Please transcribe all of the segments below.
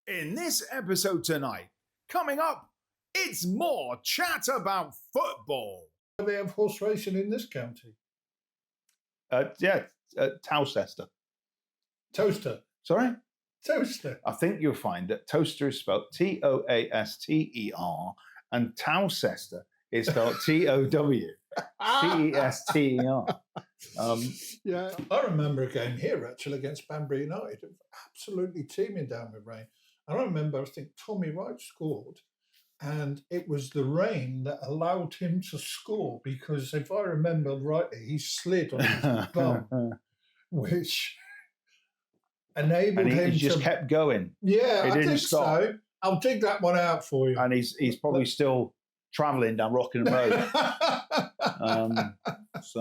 In this episode tonight, coming up, it's more chat about football. They have horse racing in this county. Towcester. Toaster. Sorry? Toaster. I think you'll find that Toaster is spelled Toaster and Towcester is spelled Towcester. Yeah, I remember a game here actually against Banbury United. It was absolutely teeming down with rain. And I remember, I think Tommy Wright scored, and it was the rain that allowed him to score because, if I remember rightly, he slid on his bum, which enabled him he just kept going. Yeah, He I didn't think stop. so. I'll dig that one out for you. And he's probably still travelling down Rockingham Road. That's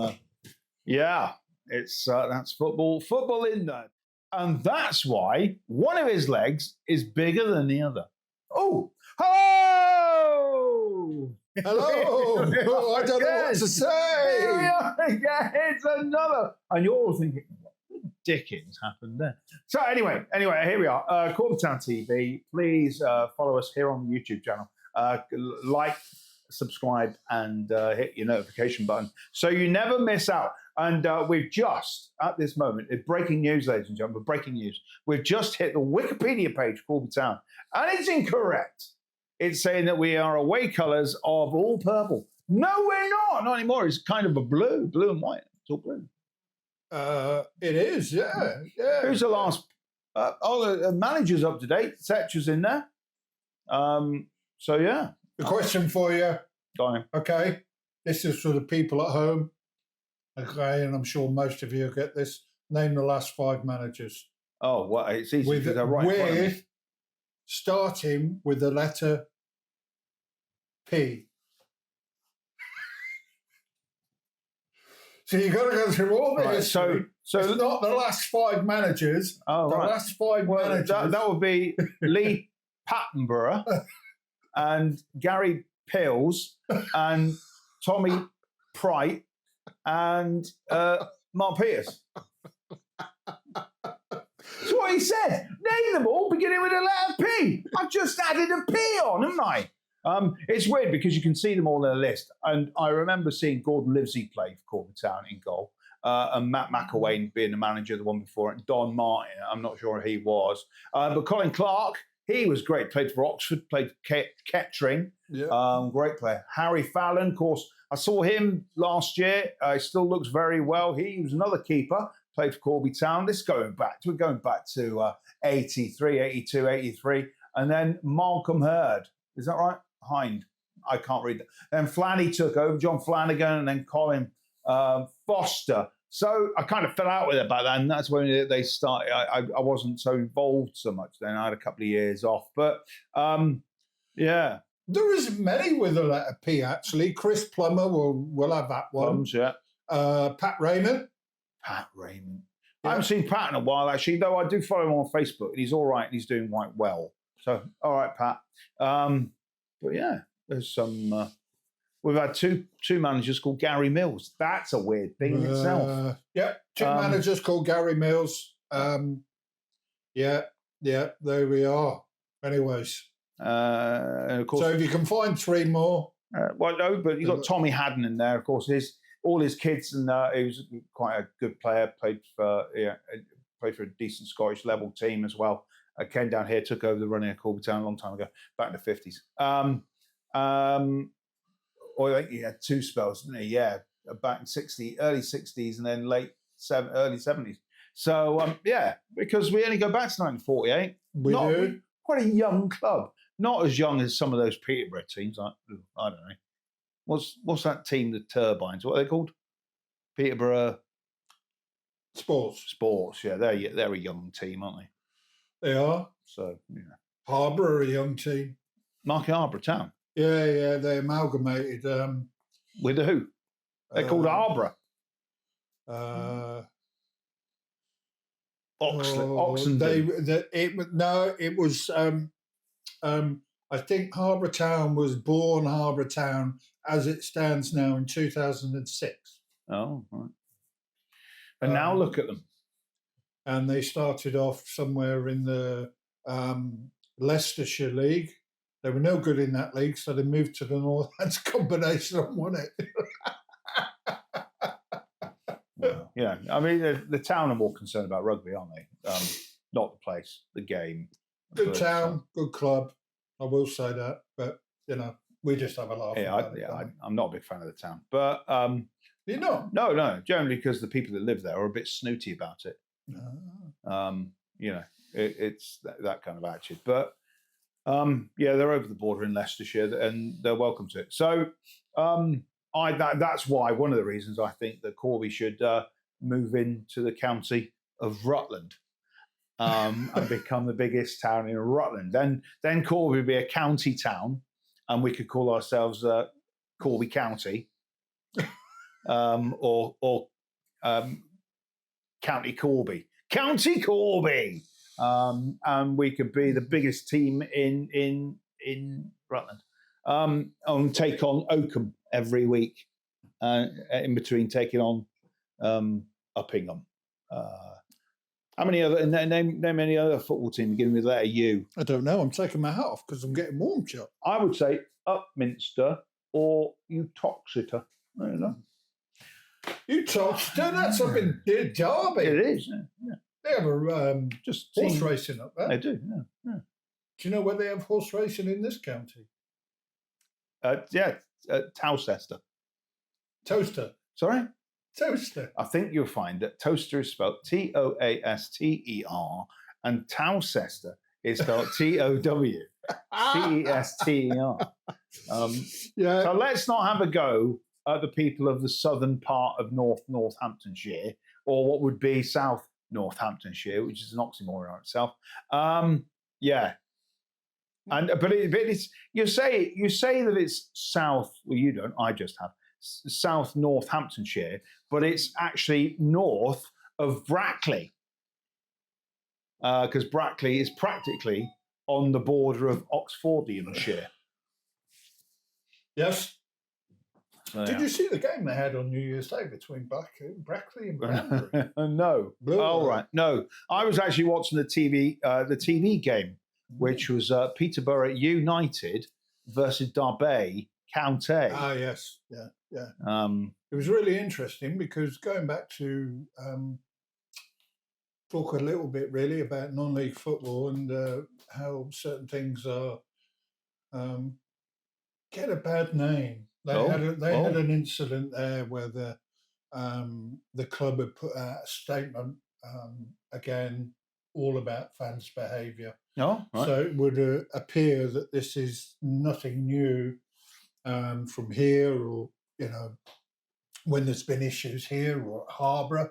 football in there. And that's why one of his legs is bigger than the other. Oh, hello! Hello! Oh, I don't know what to say. Here we are again. It's another. And you're all thinking, what the dickens happened there? So anyway, here we are. Corby Town TV. Please follow us here on the YouTube channel. Like, subscribe, and hit your notification button so you never miss out. And we've just, at this moment, it's breaking news, ladies and gentlemen, breaking news. We've just hit the Wikipedia page for Corby Town, and it's incorrect. It's saying that we are away colours of all purple. No, we're not. Not anymore. It's kind of a blue and white. It's all blue. It is, yeah. Who's the last? The manager's up to date. Setcher's in there. So, yeah. The question for you. Go on. Okay. This is for the people at home. Okay, and I'm sure most of you get this. Name the last 5 managers. Oh, well, it's easy because they're right in front of me. Starting with the letter P. So you've got to go through all the history. So it's not the last 5 managers. Oh, the right. last 5 managers. That would be Lee Pattenborough and Gary Pills and Tommy Pright and Mark Peters. That's what he said. Name them all beginning with the letter P. I've just added a P on, haven't I? It's weird because you can see them all in a list. And I remember seeing Gordon Livesey play for Corby Town in goal. And Matt McElwain being the manager, the one before it. Don Martin, I'm not sure who he was. But Colin Clark, he was great. Played for Oxford, played for Kettering. Yeah. Great player. Harry Fallon, of course. I saw him last year. He still looks very well. He was another keeper. Played for Corby Town. This we're going back to 83, 82, 83. And then Malcolm Hurd. Is that right? Hind. I can't read that. Then Flanny took over, John Flanagan, and then Colin Foster. So I kind of fell out with it back then. That's when they started. I wasn't so involved so much then. I had a couple of years off. But, yeah. There isn't many with the letter P, actually. Chris Plummer will have that one. Plums, yeah. Pat Raymond. Pat Raymond. Yeah. I haven't seen Pat in a while, actually, though I do follow him on Facebook, and he's all right, and he's doing quite well. So, all right, Pat. But, yeah, there's some... we've had two managers called Gary Mills. That's a weird thing in itself. Yeah, 2 managers called Gary Mills. Yeah, there we are. Anyways. And of course, so if you can find 3 more. Well, no, but you've got Tommy Hadden in there, of course. All his kids, and he was quite a good player, played for a decent Scottish level team as well. Came down here, took over the running of Corby Town a long time ago, back in the 50s. Or I think he had 2 spells, didn't he? Yeah, back in early 60s and then early 70s. So, yeah, because we only go back to 1948. We do. Quite a young club. Not as young as some of those Peterborough teams. I don't know. What's that team, the Turbines? What are they called? Peterborough Sports. Yeah, they're a young team, aren't they? They are. So, yeah. Harbour are a young team. Market Harbour Town. Yeah, they amalgamated. With who? They're called Arborough. Oxenden. It was. I think Harbour Town was born Harbour Town as it stands now in 2006. Oh, right. And now look at them. And they started off somewhere in the Leicestershire League. They were no good in that league, so they moved to the Northlands combination and won it. Well, yeah, I mean, the town are more concerned about rugby, aren't they? Not the place, the game. Good town, good club. I will say that, but we just have a laugh. I'm not a big fan of the town, but you're not? No, generally because the people that live there are a bit snooty about it. It's that kind of attitude. But they're over the border in Leicestershire, and they're welcome to it. So that's why one of the reasons I think that Corby should move into the county of Rutland. And become the biggest town in Rutland. Then Corby would be a county town, and we could call ourselves Corby County, or County Corby, County Corby, and we could be the biggest team in Rutland, and take on Oakham every week, in between taking on Uppingham. How many other name any other football team beginning with the letter U? I don't know. I'm taking my hat off because I'm getting warm, Chuck. I would say Upminster or Uttoxeter. I don't know. Uttoxeter? That's up in Derby. It is. Yeah. They have a just horse racing up there. They do. Yeah. Do you know where they have horse racing in this county? Towcester. Toaster. Sorry. Toaster. I think you'll find that Toaster is spelled Toaster, and Towcester is spelled Towcester. So let's not have a go at the people of the southern part of Northamptonshire, or what would be South Northamptonshire, which is an oxymoron in itself. But it's you say that it's south. Well, you don't. I just have. South Northamptonshire, but it's actually north of Brackley, because Brackley is practically on the border of Oxfordianshire. Yes. So, Did you see the game they had on New Year's Day between Brackley and Banbury? No. Right. No. I was actually watching the TV game, which was Peterborough United versus Derby County. Ah, yes. Yeah. It was really interesting because going back to talk a little bit really about non-league football and how certain things are get a bad name. They had an incident there where the club had put out a statement again all about fans' behaviour. Oh, right. So it would appear that this is nothing new from here, or when there's been issues here or at Harborough,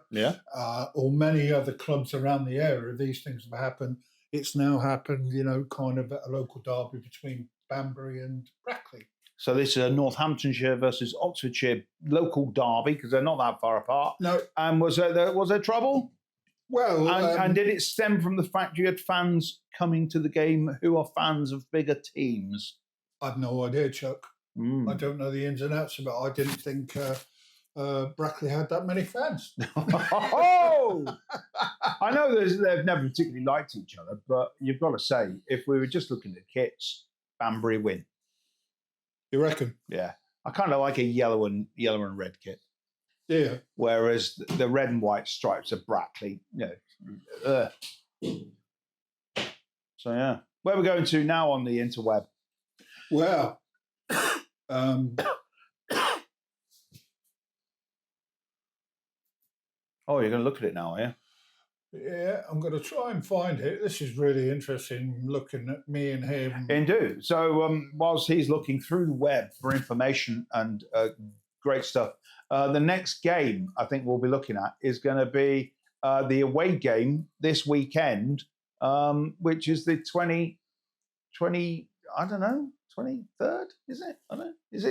or many other clubs around the area, these things have happened. It's now happened, kind of at a local derby between Banbury and Brackley. So this is a Northamptonshire versus Oxfordshire local derby because they're not that far apart. No. And was there trouble? Well, and did it stem from the fact you had fans coming to the game who are fans of bigger teams? I've no idea, Chuck. I don't know the ins and outs of it. I didn't think Brackley had that many fans. Oh! I know they've never particularly liked each other, but you've got to say, if we were just looking at kits, Banbury win. You reckon? Yeah. I kind of like a yellow and red kit. Yeah. Whereas the red and white stripes of Brackley, So, yeah. Where are we going to now on the interweb? Well, oh, you're going to look at it now, are you? Yeah, I'm going to try and find it. This is really interesting, looking at me and him. Indeed. So whilst he's looking through the web for information and great stuff, the next game I think we'll be looking at is going to be the away game this weekend, which is the 23rd, is it? I don't know. Is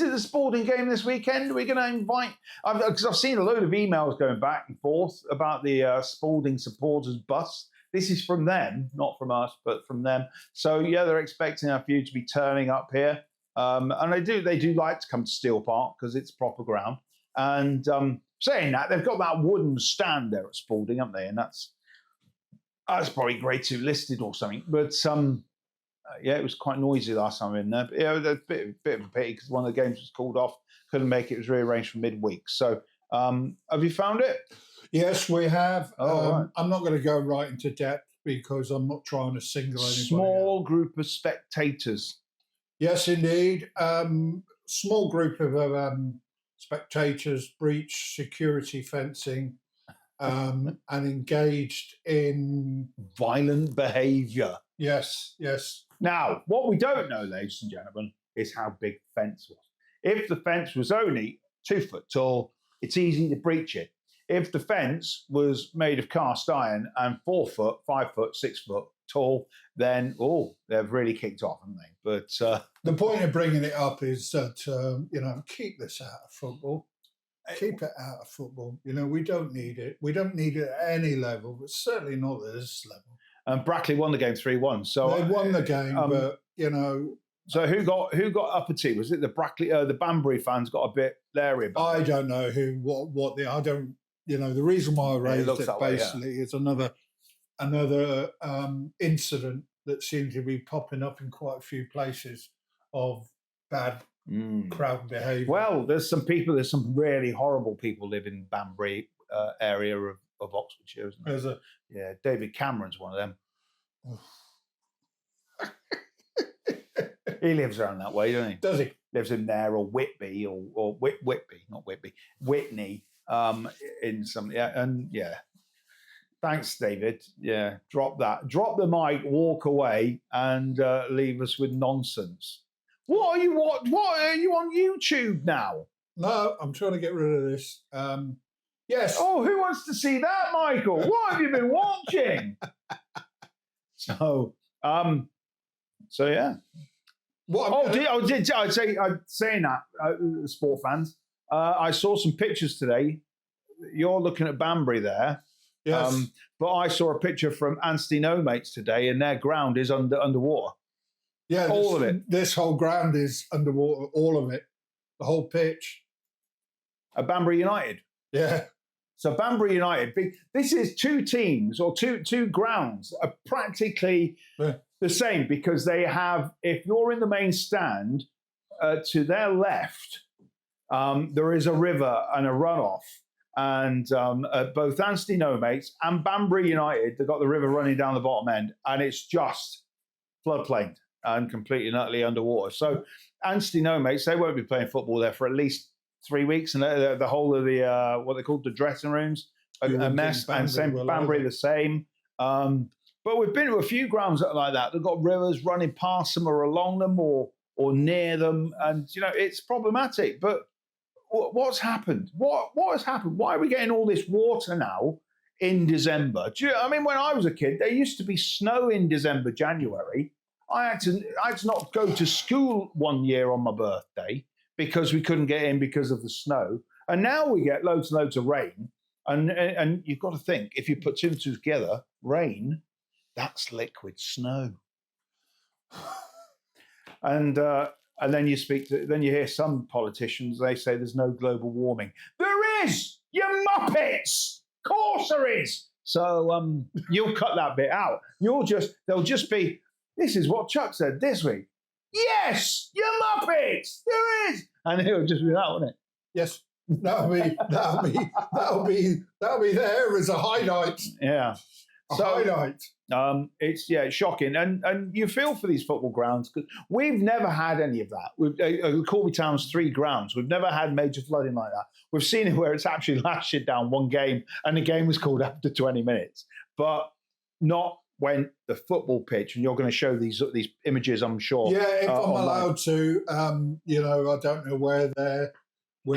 it the sporting game this weekend? Are we going to invite... Because I've seen a load of emails going back and forth about the Spalding supporters bus. This is from them, not from us, but from them. So, yeah, they're expecting a few to be turning up here. And they do like to come to Steel Park because it's proper ground. And saying that, they've got that wooden stand there at Spalding, haven't they? And that's That's probably grade 2 listed or something. But yeah, it was quite noisy last time in there. But, yeah, it was a bit of a pity because one of the games was called off. Couldn't make it. It was rearranged for midweek. So have you found it? Yes, we have. Right. I'm not going to go right into depth because I'm not trying to single anybody Small out. group of spectators. Yes, indeed. Small group of spectators breached security fencing and engaged in Violent behaviour. Yes. Now, what we don't know, ladies and gentlemen, is how big the fence was. If the fence was only 2 foot tall, it's easy to breach it. If the fence was made of cast iron and 4 foot, 5 foot, 6 foot tall, then, they've really kicked off, haven't they? But the point of bringing it up is that, keep this out of football. Keep it out of football. We don't need it. We don't need it at any level, but certainly not at this level. And Brackley won the game 3-1. So they won the game, but So who got upper tea? Was it the Brackley? The Banbury fans got a bit leery about it. I don't know I don't. The reason why I raised it basically is another incident that seems to be popping up in quite a few places of bad crowd behaviour. Well, there's some really horrible people live in Banbury area of Oxfordshire, isn't there? David Cameron's one of them. He lives around that way, doesn't he? Does he? Lives in there, or Whitby, or Whitby, not Whitby, Whitney, in some, Thanks, David. Yeah, drop that. Drop the mic, walk away, and leave us with nonsense. What are you on YouTube now? No, I'm trying to get rid of this. Yes. Oh, who wants to see that, Michael? What have you been watching? Yeah. I'd saying that, sport fans. I saw some pictures today. You're looking at Banbury there. Yes. But I saw a picture from Anstey No Mates today, and their ground is underwater. Yeah, all of it. This whole ground is underwater, all of it, the whole pitch. At Banbury United. Yeah. So Banbury United, this is two teams or two grounds are practically the same because they have, if you're in the main stand, to their left, there is a river and a runoff. And both Anstey No Mates and Banbury United, they've got the river running down the bottom end, and it's just floodplain and completely and utterly underwater. So Anstey No Mates, they won't be playing football there for at least 3 weeks, and the whole of the what they call the dressing rooms a mess, and Banbury the same. But we've been to a few grounds like that. They've got rivers running past them or along them or near them, and it's problematic. But what's happened? What has happened? Why are we getting all this water now in December? When I was a kid, there used to be snow in December, January. I had to not go to school one year on my birthday because we couldn't get in because of the snow. And now we get loads and loads of rain. And you've got to think, if you put two and two together, rain, that's liquid snow. And then you hear some politicians, they say there's no global warming. There is, you muppets! Of course there is. So you'll cut that bit out. They'll just be, this is what Chuck said this week. Yes, you muppets, there is. And it'll just be that, won't it? Yes. That'll be there as a highlight. Yeah. Highlight. It's shocking, and you feel for these football grounds because we've never had any of that. Corby Town's 3 grounds. We've never had major flooding like that. We've seen it where it's actually lashed down one game, and the game was called after 20 minutes, but not when the football pitch. And you're going to show these images, I'm sure. Yeah, if I'm allowed to. I don't know where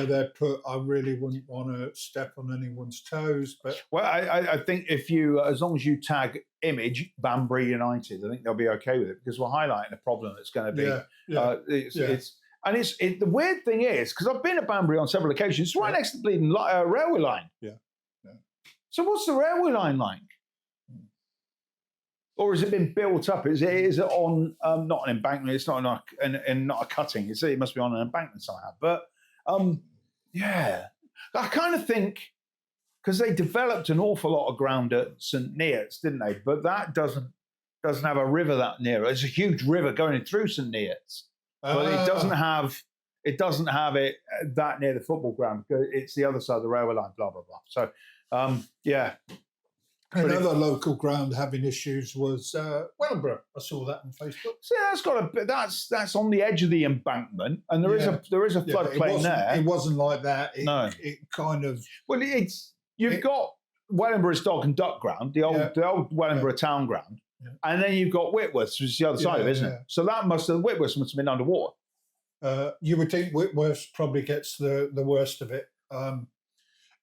they're put. I really wouldn't want to step on anyone's toes. But I think if you, as long as you tag image Banbury United, I think they'll be okay with it because we're highlighting a problem that's going to be. The weird thing is because I've been at Banbury on several occasions. It's right next to the bleeding railway line. Yeah. So what's the railway line like? Or has it been built up? Is it on not an embankment? It's not not a cutting. It must be on an embankment somehow. But I kind of think because they developed an awful lot of ground at St Neots, didn't they? But that doesn't have a river that near. It's a huge river going through St Neots, but it doesn't have it that near the football ground. It's the other side of the railway line. Blah blah blah. So yeah. Another local ground having issues was Wellingborough. I saw that on Facebook. So that's on the edge of the embankment, and there is a floodplain there. It wasn't like that. No, it kind of. Well, you've got Wellingboro's Dog and Duck Ground, the old Wellingborough Town ground, and then you've got Whitworth's, which is the other side of it, isn't it? So Whitworth's must have been underwater. You would think Whitworth probably gets the worst of it.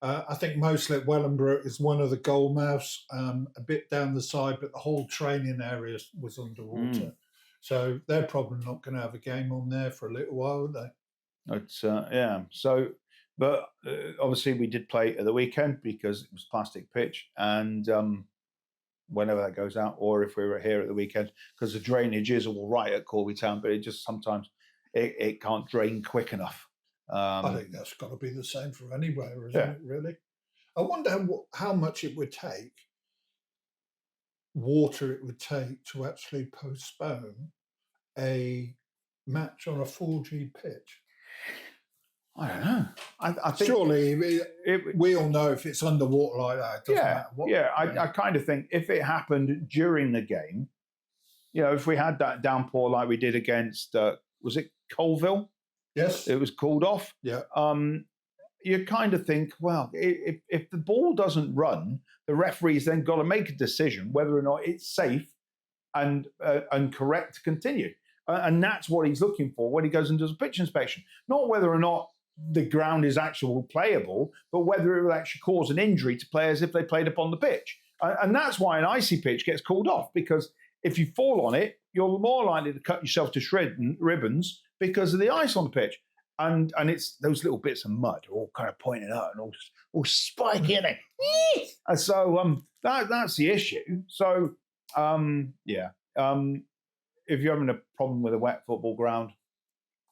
I think mostly at Wellingborough is one of the goal mouths, a bit down the side, but the whole training area was underwater. So they're probably not going to have a game on there for a little while, are they? It's So, but obviously we did play at the weekend because it was plastic pitch, and whenever that goes out, or if we were here at the weekend, because the drainage is all right at Corby Town, but it just sometimes it can't drain quick enough. I think that's got to be the same for anywhere, isn't it, really? I wonder how much water it would take to actually postpone a match on a 4G pitch. I don't know. I think surely we all know if it's underwater like that, it doesn't matter what. Yeah, I kind of think if it happened during the game, if we had that downpour like we did against, was it Colville? Yes. It was called off. Yeah. You kind of think, well, if the ball doesn't run, the referee's then got to make a decision whether or not it's safe and correct to continue. And that's what he's looking for when he goes and does a pitch inspection. Not whether or not the ground is actually playable, but whether it will actually cause an injury to players if they played upon the pitch. And that's why an icy pitch gets called off, because if you fall on it, you're more likely to cut yourself to ribbons because of the ice on the pitch. And it's those little bits of mud all kind of pointing out and all spiky in it. And so that's the issue. So, if you're having a problem with a wet football ground,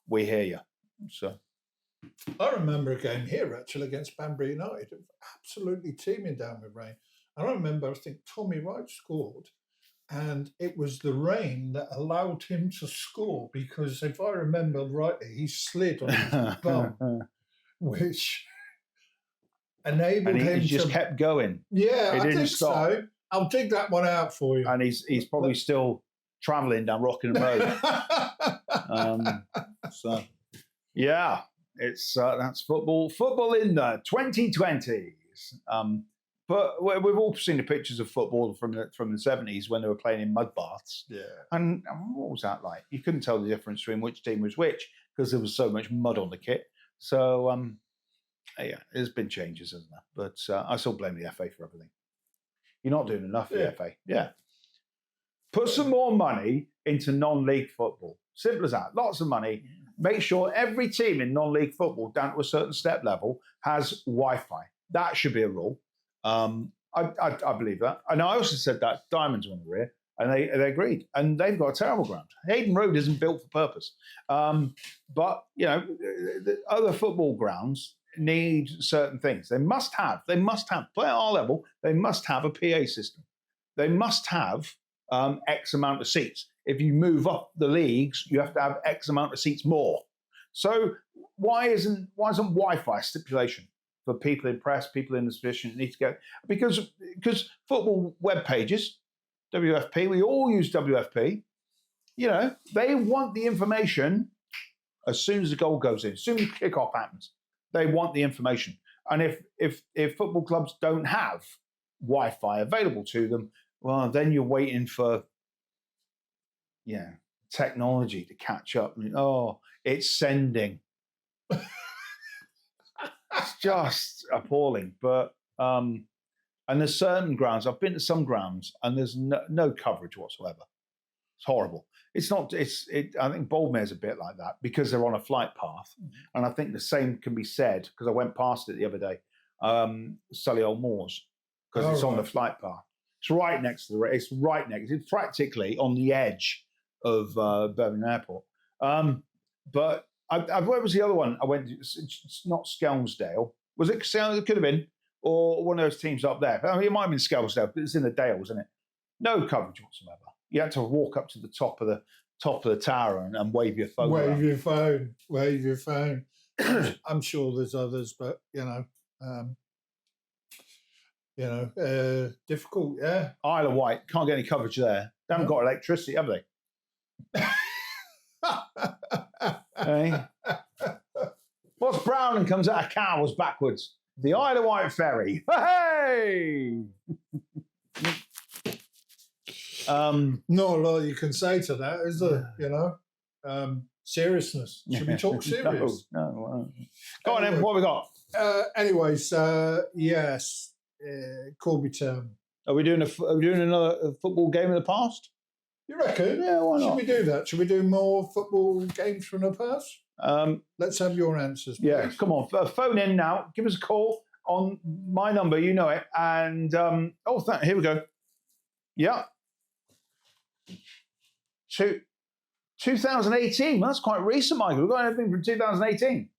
we hear you. So, I remember a game here actually against Banbury United. It was absolutely teeming down with rain. I remember, I think Tommy Wright scored, and it was the rain that allowed him to score, because if I remember rightly, he slid on his bum, which enabled him he just kept going. Yeah, he I didn't think stop. so. I'll dig that one out for you. And he's probably still travelling down Rockingham Road. So, yeah, it's that's football in the 2020s. But we've all seen the pictures of football from the 70s when they were playing in mud baths. Yeah. And what was that like? You couldn't tell the difference between which team was which because there was so much mud on the kit. So, there's been changes, hasn't there? But I still blame the FA for everything. You're not doing enough for the FA. Yeah. Put some more money into non-league football. Simple as that. Lots of money. Make sure every team in non-league football down to a certain step level has Wi-Fi. That should be a rule. I believe that. And I also said that Diamonds were in the rear, and they agreed. And they've got a terrible ground. Hayden Road isn't built for purpose. But, the other football grounds need certain things. They must have, play at our level, they must have a PA system. They must have X amount of seats. If you move up the leagues, you have to have X amount of seats more. So why isn't Wi-Fi a stipulation for people in press, people in this position that need to get? Because football web pages, WFP, we all use WFP. They want the information as soon as the goal goes in, as soon as the kickoff happens. They want the information. And if football clubs don't have Wi-Fi available to them, well, then you're waiting for technology to catch up. It's sending. It's just appalling. But and there's certain grounds. I've been to some grounds and there's no coverage whatsoever. It's horrible. It's not. I think Boldmare's a bit like that because they're on a flight path, and I think the same can be said because I went past it the other day. Solihull Moors, because it's on the flight path. It's right next to It's right next. It's practically on the edge of Birmingham Airport. But where was the other one? I went. It's not Skelmersdale. Was it? It could have been. or one of those teams up there. I mean, it might have been Skelmersdale, but it's in the Dales, isn't it? No coverage whatsoever. You had to walk up to the top of the tower and wave your phone. Wave your phone. I'm sure there's others, but difficult. Yeah. Isle of Wight can't get any coverage there. They haven't got electricity, have they? Hey. What's brown and comes out of cows backwards? The Isle of Wight ferry. Hey! Not a lot you can say to that, is there? Seriousness. Should we talk serious? No. Go on, then. What have we got? Yes, Corby Town. Are we doing another football game of the past? You reckon? Yeah, why not? Should we do that? Should we do more football games from the past? Let's have your answers, please. Yeah, come on. Phone in now. Give us a call on my number. You know it. And, here we go. Yeah. 2018. That's quite recent, Michael. We've got anything from 2018.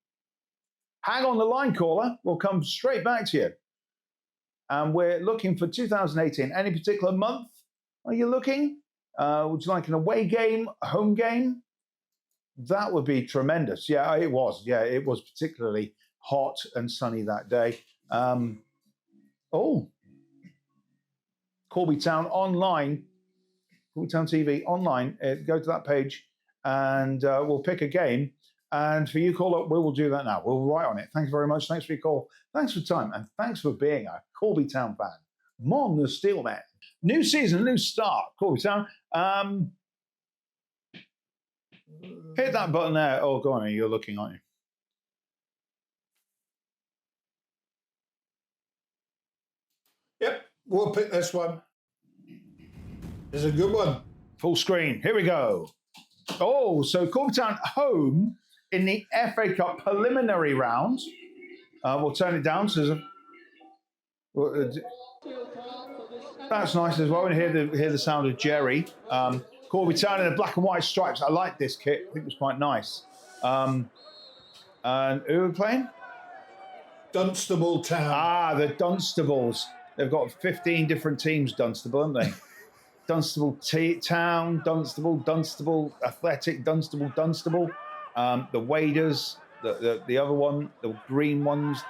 Hang on the line, caller. We'll come straight back to you. And we're looking for 2018. Any particular month are you looking? Would you like an away game, a home game? That would be tremendous. Yeah, it was. Yeah, it was particularly hot and sunny that day. Corby Town online, Corby Town TV online. Go to that page and we'll pick a game. And for you, caller, we will do that now. We'll write on it. Thanks very much. Thanks for your call. Thanks for your time. And thanks for being a Corby Town fan. Mon the Steelman. New season, new start. Corby Town. Hit that button there. Oh, go on. You're looking, aren't you? Yep. We'll pick this one. It's a good one. Full screen. Here we go. Oh, so Corby Town home in the FA Cup preliminary round. We'll turn it down. So that's nice as well. And hear the sound of Jerry. Corby Town in the black and white stripes. I like this kit. I think it was quite nice. And who are we playing? Dunstable Town. The Dunstables. They've got 15 different teams, Dunstable, haven't they? Dunstable Town, Dunstable Athletic, Dunstable. The Waders, the other one, the green ones,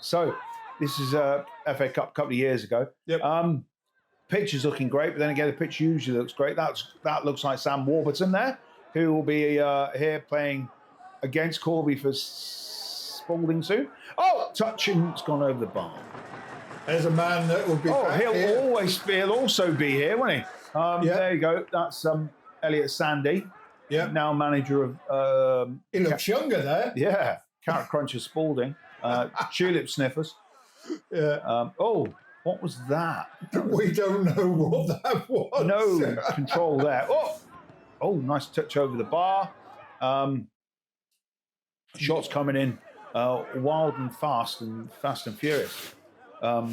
so this is a FA Cup a couple of years ago. Yep. Picture's looking great, but then again, the picture usually looks great. That looks like Sam Warburton there, who will be here playing against Corby for Spalding soon. Oh, touching, it's gone over the bar. There's a man that will be back he'll here. He'll also be here, won't he? There you go. That's Elliot Sandy. Yeah. Now manager of... he looks younger there. Yeah. Carrot Cruncher Spalding. Tulip Sniffers. Yeah. What was that? We don't know what that was. No control there. Oh, nice touch over the bar. Shots coming in wild and fast and furious. What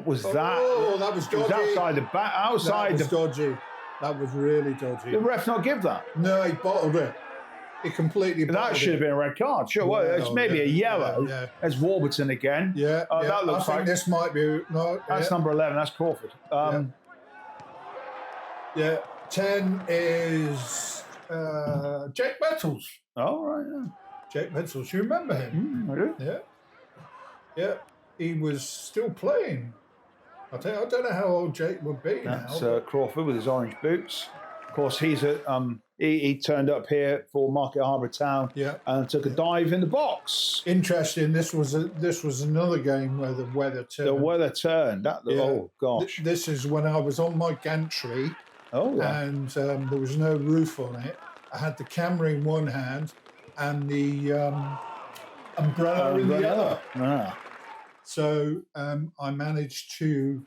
was that? Oh, that was dodgy. It was outside the back. That was dodgy. That was really dodgy. The ref not give that? No, he bottled it. He completely bottled it. That should have been a red card. Sure, well, it's maybe a yellow. Yeah. There's Warburton again. Yeah. That looks I think this might be... No, that's number 11. That's Crawford. 10 is Jake Bettles. Oh, right, yeah. Jake Bettles. You remember him? I do. Yeah. Yeah. He was still playing. I don't know how old Jake would be now. That's Crawford with his orange boots. Of course, he's at... He turned up here for Market Harbour Town and took a dive in the box. Interesting. This was another game where the weather turned. The weather turned. Oh, gosh. This is when I was on my gantry. Oh, yeah. And there was no roof on it. I had the camera in one hand and the umbrella in the other. Ah. So I managed to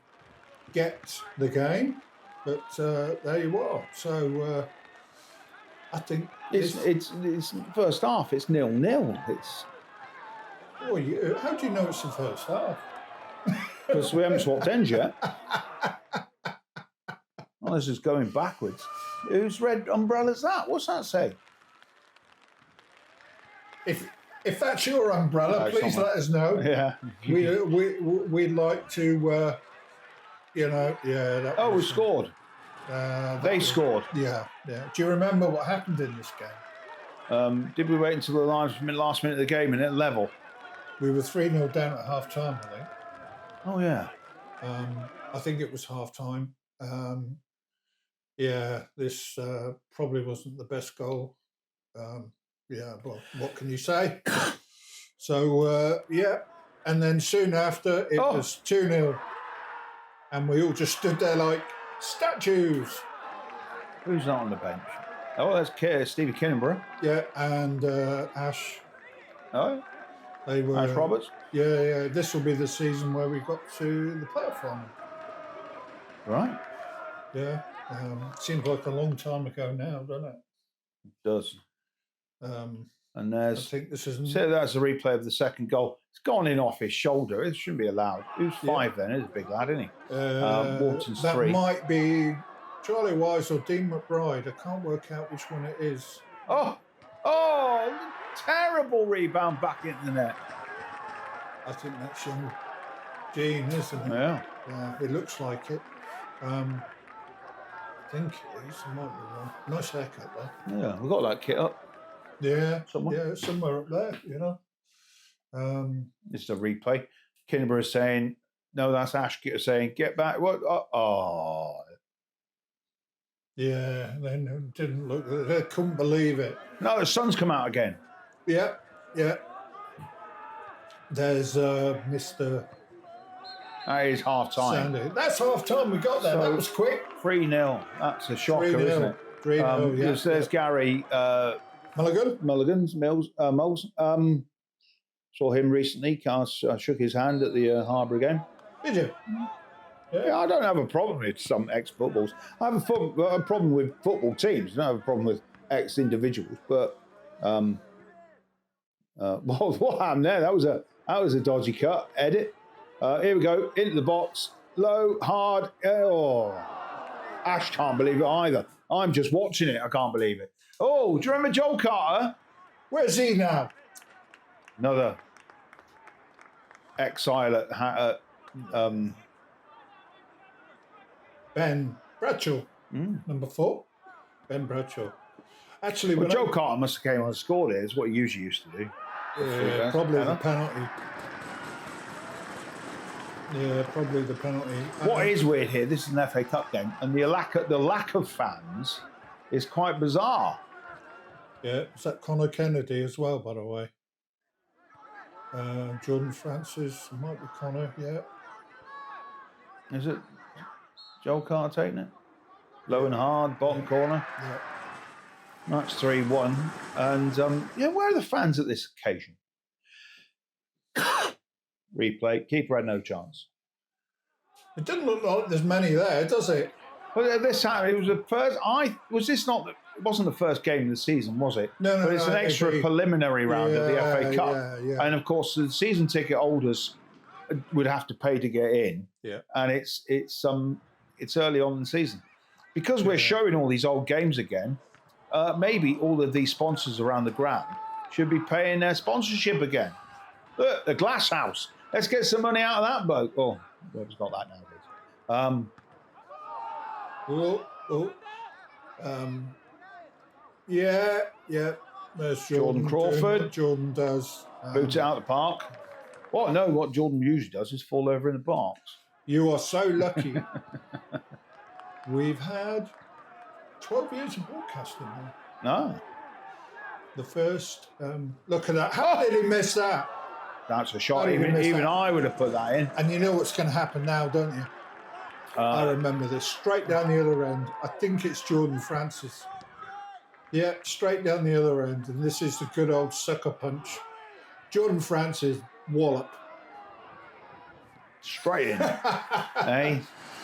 get the game, but there you are. So I think it's first half. It's 0-0. How do you know it's the first half? Because we haven't swapped ends yet. Well, this is going backwards. Whose red umbrella's that? What's that say? If that's your umbrella, please someone. let us know. Yeah. We'd like to, We scored. They scored. Yeah. Do you remember what happened in this game? Did we wait until the last minute of the game and it level? We were 3-0 down at half time, I think. Oh, yeah. I think it was half time. This probably wasn't the best goal. Well, what can you say? So, and then soon after, it was 2-0. And we all just stood there like statues. Who's not on the bench? Oh, that's Stevie Kinninborough. Yeah, and Ash. Oh, they were Ash Roberts. Yeah. This will be the season where we got to the playoff final. Right. Yeah. Seems like a long time ago now, doesn't it? It does. And there's. I think this is. So that's a replay of the second goal. It's gone in off his shoulder. It shouldn't be allowed. Who's 5 then? He's a big lad, isn't he? Walton's that 3. might be Charlie Wise or Dean McBride. I can't work out which one it is. Oh, terrible rebound back into the net. I think that's young Dean, isn't it? Yeah. It looks like it. I think it is. I might be wrong. Nice haircut, though. Yeah, we've got that kit up. Yeah, somewhere. Yeah, somewhere up there, you know. It's a replay. Kinniburgh is saying, no, that's Ash saying, get back. What? Yeah, they didn't look, they couldn't believe it. No, the sun's come out again. Yeah. There's Mr. That is half time. Sandy. That's half time. We got there. So, that was quick. 3-0. That's a shocker, isn't it? 3-0. There's Gary Mulligan's Mills. Saw him recently. I shook his hand at the Harbour game. Did you? Yeah, I don't have a problem with some ex-footballs. I have a problem with football teams. I don't have a problem with ex-individuals. But what happened there? That was a dodgy cut. Edit. Here we go. Into the box. Low, hard. Ash can't believe it either. I'm just watching it. I can't believe it. Oh, do you remember Joel Carter? Where's he now? Another exile at Ben Bradshaw, number 4. Ben Bradshaw. Actually, Joe Carter must have came on and scored it. It's what he usually used to do. Yeah, probably the penalty. Yeah, probably the penalty. What is weird here? This is an FA Cup game, and the lack of fans is quite bizarre. Yeah, is that Connor Kennedy as well, by the way? Jordan Francis, might be Connor, yeah. Is it Joel Carter taking it? Low and hard, bottom corner. Yeah. That's 3-1. And, where are the fans at this occasion? Replay. Keeper had no chance. It doesn't look like there's many there, does it? Well, this happened. It was the first. It wasn't the first game of the season, was it? No. But it's an extra preliminary round of the FA Cup, yeah. And of course the season ticket holders would have to pay to get in. Yeah. And it's early on in the season, because we're showing all these old games again. Maybe all of these sponsors around the ground should be paying their sponsorship again. Look, the Glass House. Let's get some money out of that boat. Oh, it's not that nowadays. Yeah. There's Jordan Crawford. Jordan does. Boots it out of the park. Well, no, what Jordan usually does is fall over in the box. You are so lucky. We've had 12 years of broadcasting now. No. The first, look at that. How did he miss that? That's a shot. Even I would have put that in. And you know what's going to happen now, don't you? I remember this. Straight down the other end. I think it's Jordan Francis. Yeah, straight down the other end. And this is the good old sucker punch. Jordan Francis, wallop. Straight in. Hey,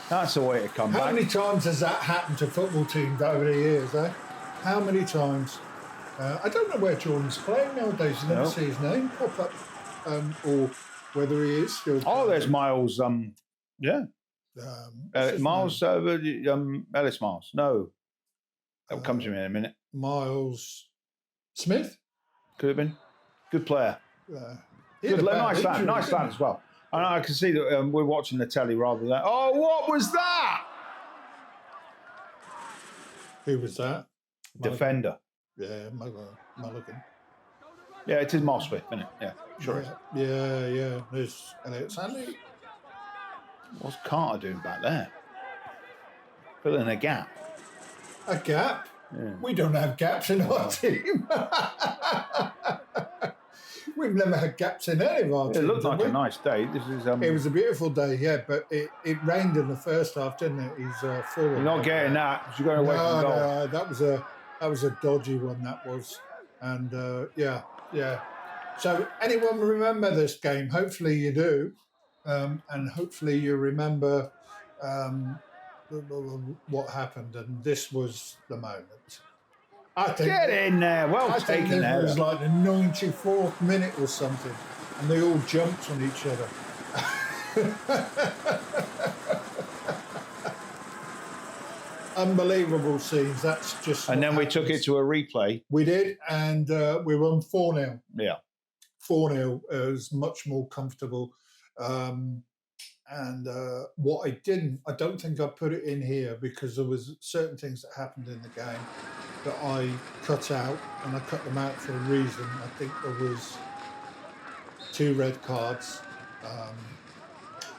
that's the way to come back. How many times has that happened to football teams over the years, eh? How many times? I don't know where Jordan's playing nowadays. You never see his name pop up. Or whether he is still playing. There's Miles. Miles. Ellis Miles. No. That'll come to me in a minute. Miles Smith? Could have been. Good player. Good, nice lad as well. And I can see that we're watching the telly rather than that. Oh, what was that? Who was that? Defender. Yeah, Mulligan. Yeah, it is Moss Swift, isn't it? Yeah, sure is. Yeah. There's Elliot Sandy. What's Carter doing back there? Filling a gap. A gap? Yeah. We don't have gaps in our team. We've never had gaps in any of our team. It looked like a nice day. This is. It was a beautiful day, yeah, but it rained in the first half, didn't it? He's fallen. You're not getting that because you're going away from goal. No, that was a dodgy one. That was, and yeah. So anyone remember this game? Hopefully you do, and hopefully you remember what happened. And this was the moment. I think get in there. Well taken there. It was like the 94th minute or something, and they all jumped on each other. Unbelievable scenes. That's just. And then we took it to a replay. We did, and we won 4-0. Yeah. 4-0 was much more comfortable. And what I don't think I put it in here because there was certain things that happened in the game that I cut out, and I cut them out for a reason. I think there was 2 red cards.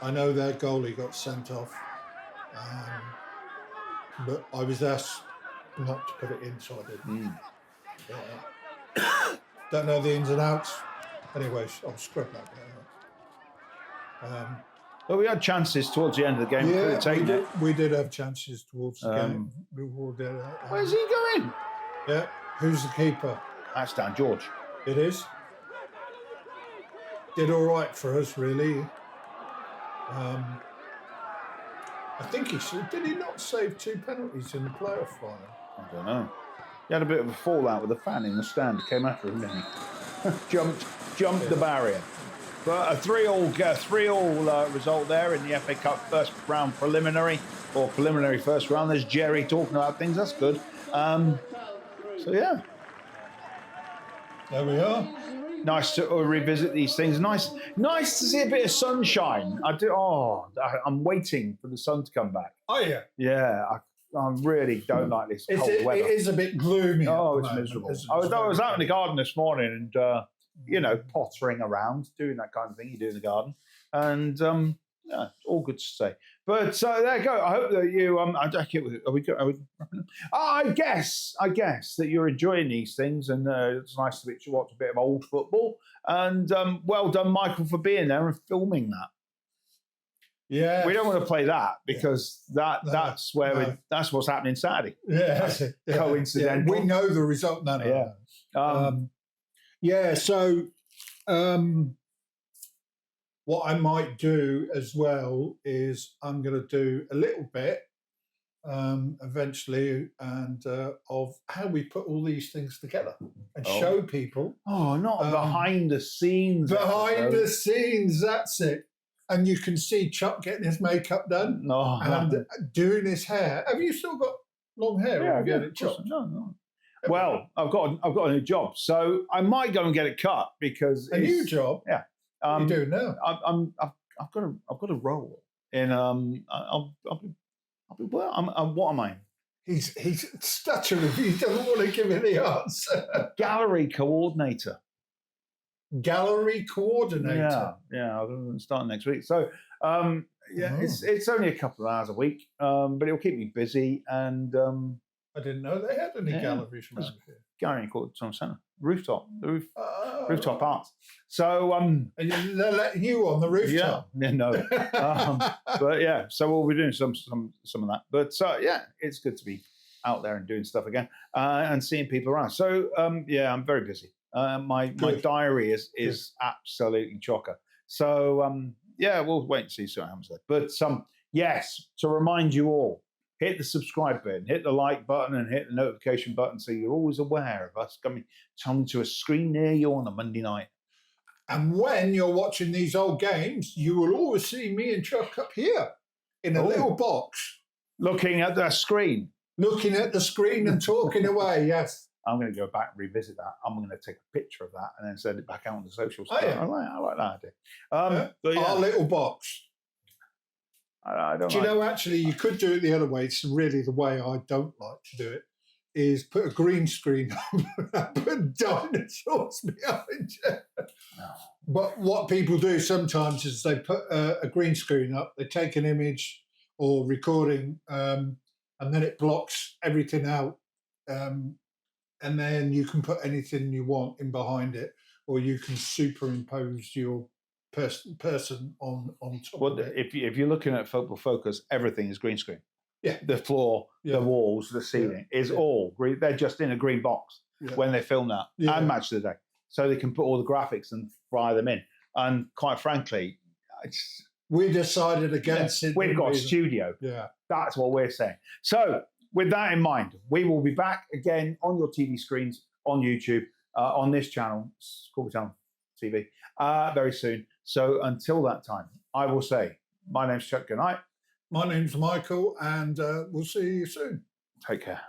I know their goalie got sent off, but I was asked not to put it in, so I didn't. Don't know the ins and outs. Anyways, I'll scrub that out. Well, we had chances towards the end of the game. Yeah, we did have chances towards the game. Where's he going? Yeah, who's the keeper? That's Dan George. It is. Did all right for us, really. I think did he not save 2 penalties in the playoff final? I don't know. He had a bit of a fallout with a fan in the stand. Came after him, didn't he? jumped the barrier. But a 3-3 result there in the FA Cup first round preliminary first round. There's Jerry talking about things. That's good. So yeah, there we are. Nice to revisit these things. Nice to see a bit of sunshine. I'm waiting for the sun to come back. Oh yeah. Yeah, I really don't like this cold weather. It is a bit gloomy. Oh, it's miserable. I was out in the garden this morning and pottering around, doing that kind of thing you do in the garden, and yeah, all good to say. But there you go. I hope that you. I guess that you're enjoying these things, and it's nice to watch a bit of old football. And well done, Michael, for being there and filming that. Yeah, we don't want to play that because that's what's happening Saturday. Yeah, coincidental. Yeah. We know the result. No. Yeah. So. What I might do as well is I'm going to do a little bit eventually and of how we put all these things together and show people. Oh, not behind the scenes. Behind the scenes, that's it. And you can see Chuck getting his makeup done and doing his hair. Have you still got long hair? Yeah, or get it chopped? No. Well, I've got a new job, so I might go and get it cut because a new job. Yeah. You do now. I've got a role in. What am I? He's stuttering. He doesn't want to give me the answer. Gallery coordinator. Gallery coordinator. Yeah. I'm starting next week. So it's only a couple of hours a week, but it'll keep me busy. And I didn't know they had any galleries around here. Gallery called Tom Centre. Rooftop art. So they're letting you on the rooftop. Yeah, no. But yeah, so we'll be doing some of that. But it's good to be out there and doing stuff again and seeing people around. So I'm very busy. My diary is absolutely chocker. So we'll wait and see what happens there. But yes, to remind you all, hit the subscribe button, hit the like button, and hit the notification button so you're always aware of us coming to a screen near you on a Monday night. And when you're watching these old games, you will always see me and Chuck up here in a little box. Looking at the screen. Looking at the screen and talking away, yes. I'm going to go back and revisit that. I'm going to take a picture of that and then send it back out on the socials. Oh, yeah. I like that idea. But Our little box. I don't Do you like- know, actually, you could do it the other way. It's really the way I don't like to do it, is put a green screen up, put dinosaurs behind you. No. But what people do sometimes is they put a green screen up, they take an image or recording, and then it blocks everything out. And then you can put anything you want in behind it, or you can superimpose your person on top Well, of it. if you're looking at Focal Focus, everything is green screen. Yeah. The floor, Yeah. the walls, the ceiling is all green. They're just in a green box when they film that and Match of the Day. So they can put all the graphics and fry them in. And quite frankly, We decided against it. we've got a studio. Yeah. That's what we're saying. So with that in mind, we will be back again on your TV screens, on YouTube, on this channel, Corby Town TV, very soon. So until that time, I will say, my name's Chuck. Good night. My name's Michael, and we'll see you soon. Take care.